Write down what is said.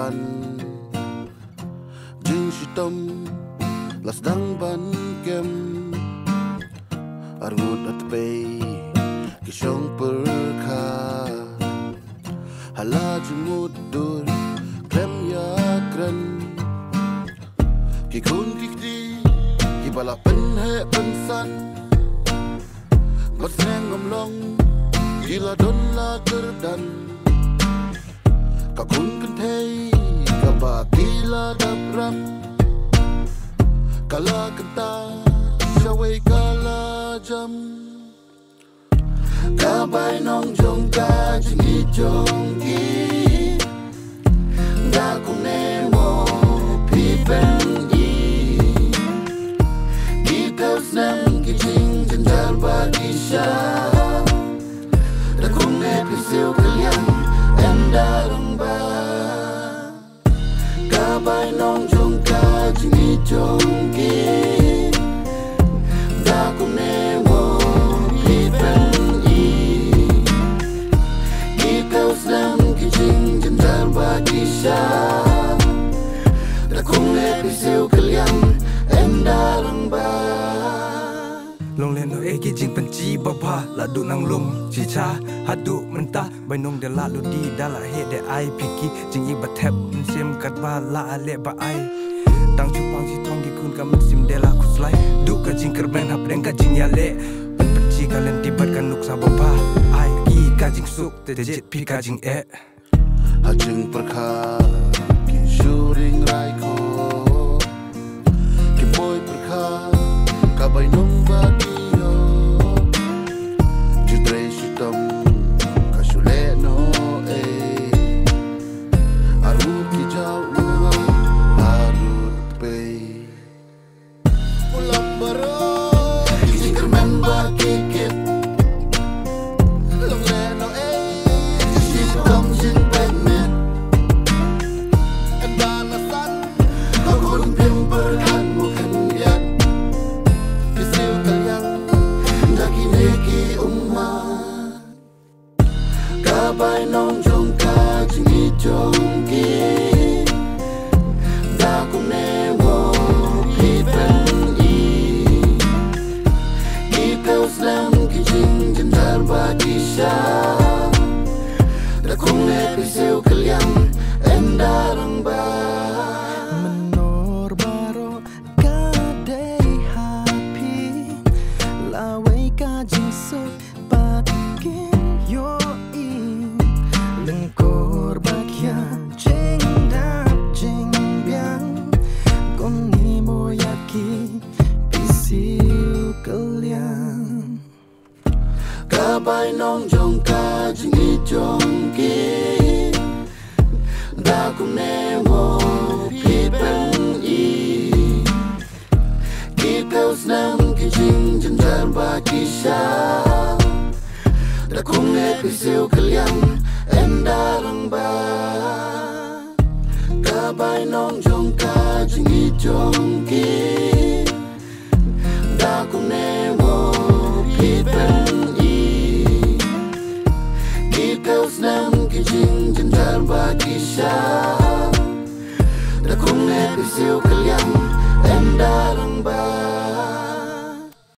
ban jing shitom las dang ban kem argut at pay kishong perkha hala jumut dur klem ya kran ki kun kikdi ki bala pen he pen san got neng ngomlong gila don la gerdan ka kun kan thei ka ba gila dabram kala kanta shawai kala jam ka bai nong jong ka jingi jong ki da kung ne mo pi pen i ki kaus nam ki jing jan jar ba ki sha da kung ne pi siu kalian en darang ba ka bai nong jong ka jingi jong ki da kung ne mo pi pen i ki kaus nam ki jing jan jar ba ki sha da kung ne pi siu kalian en darang ba long len no eki jing penci bapa la du nang lum chi cha hadu menta bai nong de la lu di dala he de ai piki jing i bathep sim kat ba la ale ba ai tang chu pang si thong ki kun kam sim de la khuslai du ka jing kerben hap reng ka jing ya le penci ka len tibat kan nuk sa bapa ai ki ka jing suk te jet pi ka jing e ha jing perkha ki shuring rai ko ki boy perkha ka bai nong ba ki yo jidre shitam ka shule no e arut ki jau arut pe ulam baro ki jing kermen ba ki kip long le no e shitam jin pen met en dana san ka kun pim perkan bukan biat kesiu kalian daki neki umma ka bai nong jong ka jingi jong ki da kung ne wo pi pen i ki kaus lam ki jing jan dar ba ki sha da kung ne pi siu kalian en darang ba menor baro kadai happy lawai ka jing so patkin yo in lengkor bakya jing dap jing biang kon ni moyaki pisiu kalian ka bai nong jong ka jingi jong ki da kung ne mo pi pen i ki kaus nam ki jing jan jar ba ki sha da kung ne pi siu kalian en darang ba ka bai nong jong ka jingi jong ki da kung ne mo pi pen i ki kaus nam ki jing jan jar ba ki sha da kung ne pi siu kalian en darang ba